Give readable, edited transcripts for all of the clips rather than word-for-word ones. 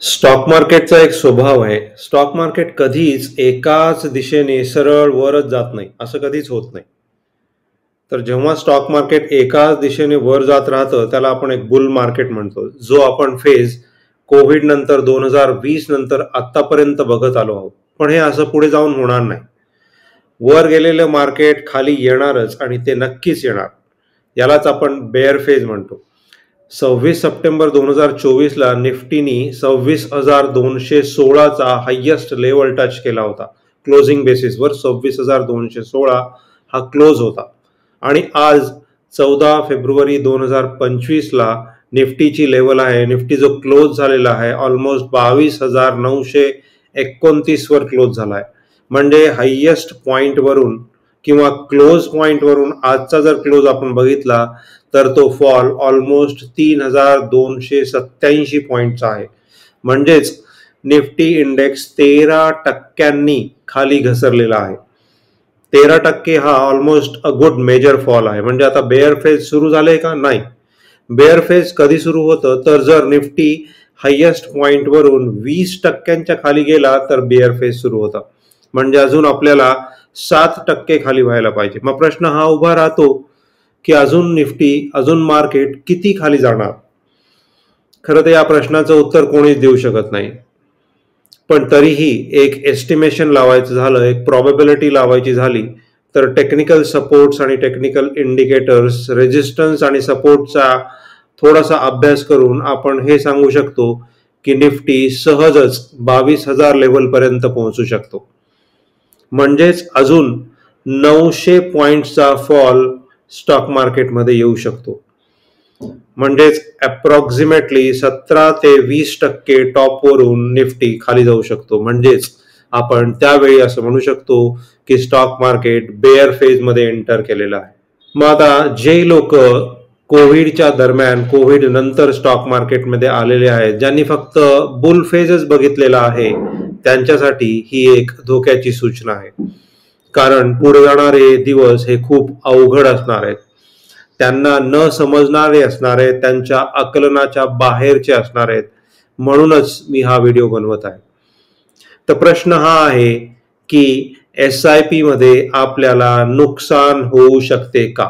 Stock मार्केटचा एक स्वभाव आहे. स्टॉक मार्केट कधीच एकाच दिशेने सरळ वरच जात नाही, असं कधीच होत नाही. तर जेव्हा स्टॉक मार्केट एकाच दिशेने वर जात राहतं त्याला आपण एक बुल मार्केट म्हणतो, जो आपण फेज कोविड नंतर 2020 नंतर आतापर्यंत बघत आलो आहोत. पण हे असं पुढे जाऊन होणार नाही. वर गेलेलं मार्केट खाली येणारच आणि ते नक्कीच येणार. यालाच आपण बेअर फेज म्हणतो. 26 सप्टेंबर 2024ला निफ्टीनी 26,216चा हायेस्ट लेवल टच केला होता. क्लोजिंग बेसिसवर 26,216 हा क्लोज होता. आणि आज 14 फेब्रुवारी 2025ला निफ्टीची लेवल आहे, निफ्टी जो क्लोज झालेला आहे ऑलमोस्ट 22,929 वर क्लोज झाला आहे. म्हणजे हायेस्ट पॉइंटवरून किंवा क्लोज पॉइंटवरून आजचा जर क्लोज आपण बघितला तर तो फॉल ऑलमोस्ट 3,287 पॉइंटचा आहे. म्हणजेच निफ्टी इंडेक्स 13% खाली घसरलेला आहे. 13% हा almost a good major fall आहे. म्हणजे आता बेअर फेज सुरू झाले का? नाही. बेअर फेज कधी सुरू होतं तर जर निफ्टी हायेस्ट पॉइंटवरून 20% खाली गेला तर बेअर फेज सुरू होता. म्हणजे अजून आपल्याला 7% खाली व्हायला पाहिजे. मग प्रश्न हा उभा राहतो की अजून निफ्टी, अजून मार्केट किती खाली जाणार? खरं तर या प्रश्नाचं उत्तर कोणीच देऊ शकत नाही. पण तरीही एक एस्टिमेशन लावायचं झालं, एक प्रॉबेबिलिटी लावायची झाली तर टेक्निकल सपोर्ट्स आणि टेक्निकल इंडिकेटर्स, रेजिस्टन्स आणि सपोर्टचा थोडासा अभ्यास करून आपण हे सांगू शकतो की निफ्टी सहजच 22,000 लेवलपर्यंत पोहोचू शकतो. म्हणजेच अजून 900 पॉइंटचा फॉल स्टॉक मार्केटमध्ये येऊ शकतो. म्हणजेच अप्रॉक्सिमेटली 17 ते 20% टॉपवरून निफ्टी खाली जाऊ शकतो. म्हणजेच आपण त्यावेळी असं म्हणू शकतो की स्टॉक मार्केट बेअर फेज मध्ये एंटर केलेलं आहे. मग आता जे लोक कोविडच्या दरम्यान, कोविड नंतर स्टॉक मार्केटमध्ये आलेले आहेत, ज्यांनी फक्त बुल फेजच बघितलेला आहे, त्यांच्यासाठी ही एक धोक्याची सूचना आहे. कारण पुढे जाणारे दिवस हे खूप अवघड असणार आहेत. त्यांना न समजणारे असणार आहेत, त्यांच्या आकलनाच्या बाहेरचे असणार आहेत. म्हणूनच मी हा व्हिडिओ बनवत आहे. तर प्रश्न हा आहे की SIP मध्ये आपल्याला नुकसान होऊ शकते का?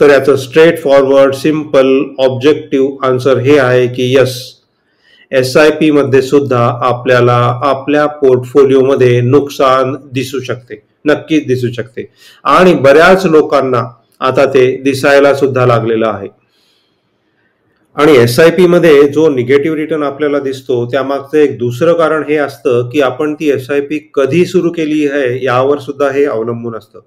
तर याचं straight forward, simple, objective answer हे आहे की यस, SIP मध्ये सुद्धा आपल्याला आपल्या पोर्टफोलिओमध्ये नुकसान दिसू शकते, नक्कीच दिसू शकते. आणि बऱ्याच लोकांना आता ते दिसायला सुद्धा लागलेलं आहे. आणि SIP मध्ये जो निगेटिव्ह रिटर्न आपल्याला दिसतो त्यामागचं एक दुसरं कारण हे असतं की आपण ती SIP कधी सुरू केली आहे यावर सुद्धा हे अवलंबून असतं.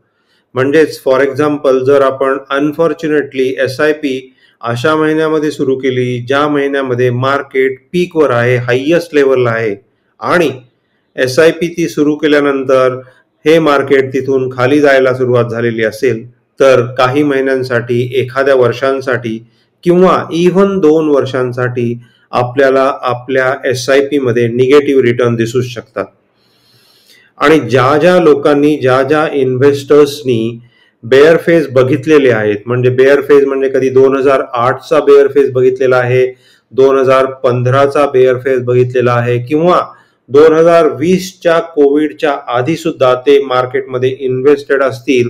म्हणजेच फॉर एक्झाम्पल, जर आपण अनफॉर्च्युनेटली SIP अशा महिन्यामध्ये सुरू केली ज्या महिन्यामध्ये मार्केट पीकवर आहे, हायेस्ट लेवलला आहे, आणि SIP ती सुरू केल्यानंतर हे मार्केट तिथून खाली जायला सुरुवात झालेली असेल तर काही महिन्यांसाठी, एखाद्या वर्षांसाठी किंवा इव्हन 2 वर्षांसाठी आपल्याला आपल्या SIP मध्ये निगेटिव्ह रिटर्न दिसू शकतात. आणि ज्या ज्या लोकांनी, ज्या ज्या इन्व्हेस्टर्सनी बेअर फेज बघितलेले आहेत, म्हणजे बेअर फेज म्हणजे कधी 2008चा बेअर फेज बघितलेला आहे, 2015चा बेअर फेज बघितलेला आहे, किंवा 2020च्या कोविडच्या आधी सुद्धा ते मार्केटमध्ये इन्व्हेस्टेड असतील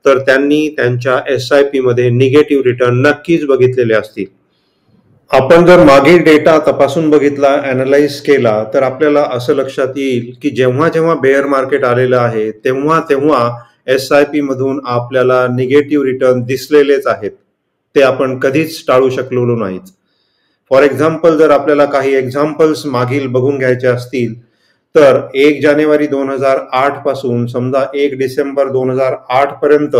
तर त्यांनी त्यांच्या SIP मध्ये निगेटिव्ह रिटर्न नक्कीच बघितलेले असतील. आपण जर मागील डेटा तपासून बघितला, अॅनलाइज केला, तर आपल्याला असं लक्षात येईल की जेव्हा जेव्हा बेअर मार्केट आलेलं आहे तेव्हा तेव्हा SIP मधून आपल्याला निगेटिव्ह रिटर्न दिसलेलेच आहेत. ते आपण कधीच टाळू शकलेलो नाहीत. फॉर एक्झाम्पल, जर आपल्याला काही एक्झाम्पल्स मागील बघून घ्यायचे असतील तर 1 जानेवारी 2008 पासून समजा 1 डिसेंबर 2008 पर्यंत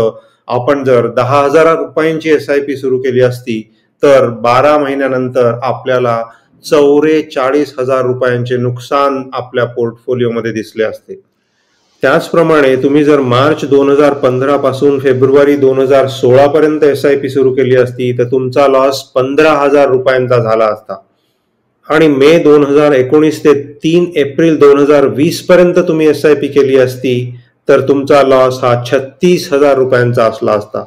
आपण जर 10,000 रुपयांची SIP सुरू केली असती तर 12 महिन्यानंतर आपल्याला 44,000 रुपयांचे नुकसान आपल्या पोर्टफोलिओमध्ये दिसले असते. त्याचप्रमाणे तुम्ही जर मार्च 2015 पासून फेब्रुवारी 2016 पर्यंत SIP सुरू केली असती तर तुमचा लॉस 15,000 रुपयांचा झाला असता. आणि मे 2019 ते 3 एप्रिल 2020 पर्यंत तुम्ही SIP केली असती तर तुमचा लॉस हा 36,000 रुपयांचा असला असता.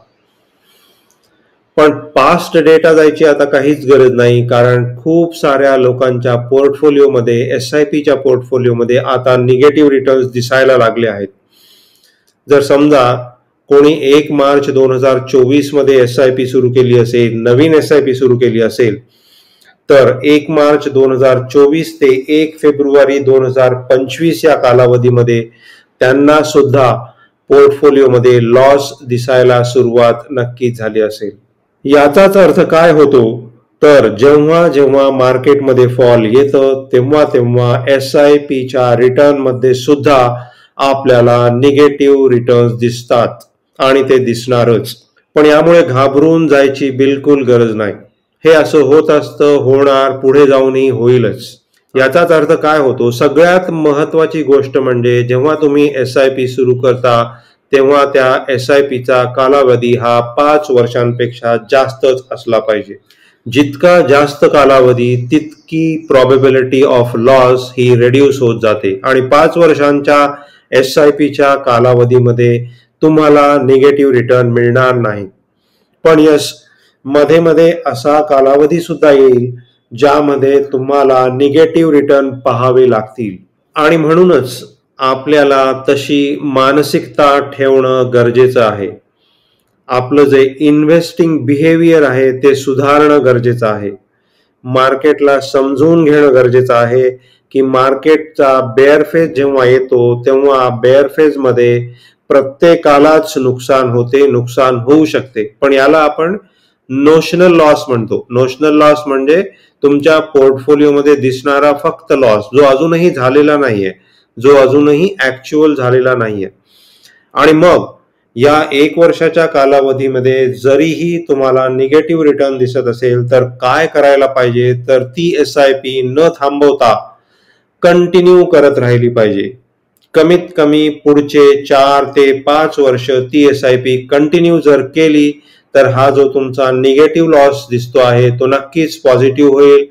पण पास्ट डेटा जायची आता काहीच गरज नाही, कारण खूप साऱ्या लोकांच्या पोर्टफोलिओमध्ये, SIPच्या पोर्टफोलिओमध्ये आता निगेटिव्ह रिटर्न्स दिसायला लागले आहेत. जर समजा कोणी 1 मार्च 2024 मध्ये SIP सुरू केली असेल, नवीन SIP सुरू केली असेल, तर 1 मार्च 2024 ते 1 फेब्रुवारी 2025 या कालावधीमध्ये त्यांना सुद्धा पोर्टफोलिओमध्ये लॉस दिसायला सुरुवात नक्कीच झाली असेल. याचाच अर्थ काय होतो, तर जेव्हा जेव्हा मार्केटमध्ये फॉल येतं तेव्हा तेव्हा SIPच्या रिटर्न मध्ये सुद्धा आपल्याला निगेटिव्ह रिटर्न्स दिसतात आणि ते दिसणारच. पण यामुळे घाबरून जायची बिलकुल गरज नाही. हे असं होत असतं, होणार, पुढे जाऊनही होईलच. याचाच अर्थ काय होतो, सगळ्यात महत्वाची गोष्ट म्हणजे जेव्हा तुम्ही SIP सुरू करता तेव्हा त्या SIPचा कालावधी हा 5 वर्षांपेक्षा जास्तच असला पाहिजे. जितका जास्त कालावधी तितकी probability of loss he reduce होत जाते आणि 5 वर्षांच्या SIPच्या कालावधीमध्ये तुम्हाला निगेटिव्ह रिटर्न मिळणार नाही. पण मध्ये मध्ये असा कालावधी सुद्धा येईल ज्यामध्ये तुम्हाला निगेटिव्ह रिटर्न पाहावे लागतील आणि म्हणूनच आपल्याला तशी मानसिकता ठेवणं गरजेचं आहे. आपलं जे इन्व्हेस्टिंग बिहेवियर आहे ते सुधारणं गरजेचं आहे. मार्केटला समजून घेणं गरजेचं आहे की मार्केटचा बेअर फेज जेव्हा येतो तेव्हा बेअर फेज मध्ये प्रत्येकालाच नुकसान होते, नुकसान होऊ शकते. पण याला आपण नोशनल लॉस म्हणतो. नोशनल लॉस म्हणजे तुमच्या पोर्टफोलिओमध्ये दिसणारा फक्त लॉस, जो अजूनही झालेला नाहीये, जो अजूनही ऍक्च्युअल झालेला नाहीये. आणि मग या 1 वर्षाच्या कालावधीमध्ये जरीही तुम्हाला निगेटिव्ह रिटर्न दिसत असेल तर काय करायला पाहिजे, तर ती SIP न थांबवता कंटिन्यू करत राहिली पाहिजे. कमीत कमी पुढचे 4 ते 5 वर्ष ती SIP कंटिन्यू जर केली तर हा जो तुमचा निगेटिव्ह लॉस दिसतो आहे तो नक्कीच पॉझिटिव्ह होईल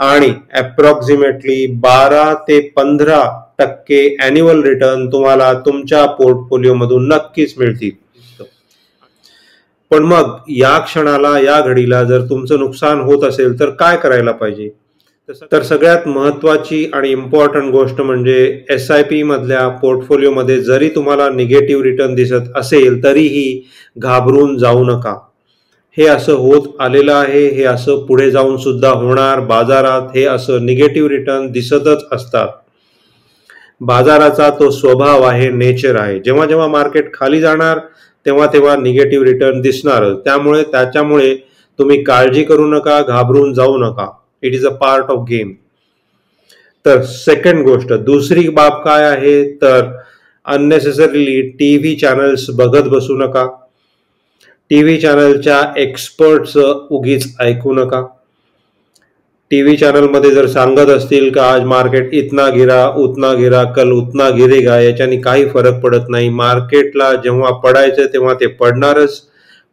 आणि अप्रॉक्सिमेटली 12 ते 15% अॅन्युअल रिटर्न तुम्हाला तुमच्या पोर्टफोलिओ मधून नक्कीच मिळतील. पण मग या क्षणाला, या घडीला जर तुमचं नुकसान होत असेल तर काय करायला पाहिजे, तर सगळ्यात महत्वाची आणि इम्पॉर्टंट गोष्ट म्हणजे SIP मधल्या पोर्टफोलिओमध्ये जरी तुम्हाला निगेटिव्ह रिटर्न दिसत असेल तरीही घाबरून जाऊ नका. हे असं होत आलेलं आहे, हे असं पुढे जाऊन सुद्धा होणार. बाजारात हे असं निगेटिव्ह रिटर्न दिसतच असतात. बाजाराचा तो स्वभाव आहे, नेचर आहे. जेव्हा जेव्हा मार्केट खाली जाणार तेव्हा तेव्हा निगेटिव्ह रिटर्न दिसणार. त्याच्यामुळे तुम्ही काळजी करू नका, घाबरून जाऊ नका. It is a part of game. तर सेकंड गोष्ट, दुसरी बाब काय आहे, तर अननेसेसरीली TV चॅनल्स बघत बसू नका. TV चॅनलच्या एक्सपर्ट्स उगीच ऐकू नका. TV चॅनल मध्ये जर सांगत असतील का आज मार्केट इतना गिरा, उतना गिरा, कल उतना गिरेगा, याच्याने काही फरक पडत नाही. मार्केटला जेव्हा पडायचं तेव्हा ते पडणारच.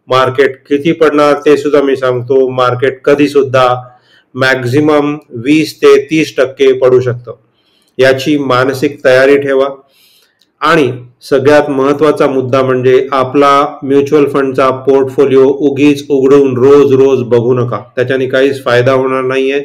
मार्केट किती पडणार ते सुद्धा मी सांगतो. मार्केट कधी सुद्धा मॅक्झिमम 20 ते 30% पडू शकतं. याची मानसिक तयारी ठेवा. आणि सगळ्यात महत्वाचा मुद्दा म्हणजे आपला म्युच्युअल फंडचा पोर्टफोलिओ उगीच उघडून रोज रोज बघू नका. त्याच्याने काहीच फायदा होणार नाहीये.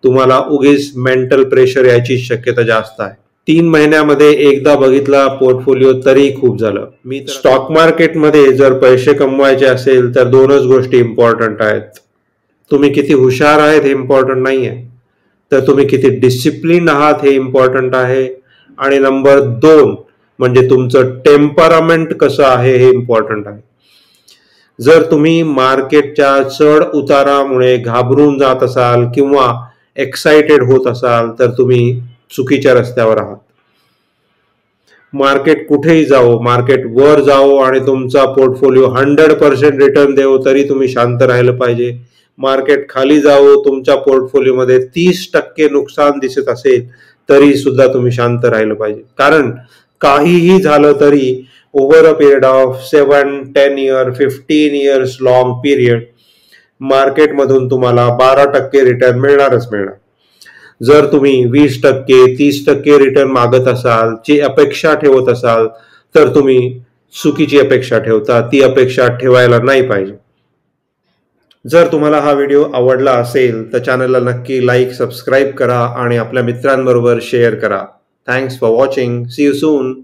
तुम्हाला उगीच मेंटल प्रेशर याची शक्यता जास्त आहे. 3 महिन्यामध्ये एकदा बघितला पोर्टफोलिओ तरी खूप झालं. स्टॉक मार्केटमध्ये जर पैसे कमवायचे असेल तर 2च गोष्टी इम्पॉर्टंट आहेत. तुम्ही किती हुशार आहेत हे इम्पॉर्टंट नाहीये, तर तुम्ही किती डिसिप्लिन आहात हे इम्पॉर्टंट आहे. आणि नंबर 2 म्हणजे तुमचं टेम्परामेंट कसं आहे हे इम्पॉर्टंट आहे. जर तुम्ही मार्केटच्या चढ उतारामुळे घाबरून जात असाल किंवा एक्साइटेड होत असाल तर तुम्ही चुकीच्या रस्त्यावर आहात. मार्केट कुठेही जाओ, मार्केट वर जाओ आणि तुमचा पोर्टफोलिओ 100% रिटर्न देऊ तरी तुम्ही शांत राहिलं पाहिजे. मार्केट खाली जाओ, तुमच्या पोर्टफोलिओमध्ये 30% नुकसान दिसत असेल तरी सुद्धा तुम्ही शांत राहिलं पाहिजे. कारण काहीही झालं तरी over a period of 7, 10 year, 15 years long period मार्केटमधून तुम्हाला 12% रिटर्न मिळणारच मिळणार. जर तुम्ही 20%, 30% रिटर्न मागत असाल, ची अपेक्षा ठेवत असाल तर तुम्ही चुकीची अपेक्षा ठेवता. ती अपेक्षा ठेवायला नाही पाहिजे. जर तुम्हाला हा व्हिडिओ आवडला असेल तर चॅनलला नक्की लाईक, सबस्क्राईब करा आणि आपल्या मित्रांबरोबर शेअर करा. Thanks for watching. See you soon.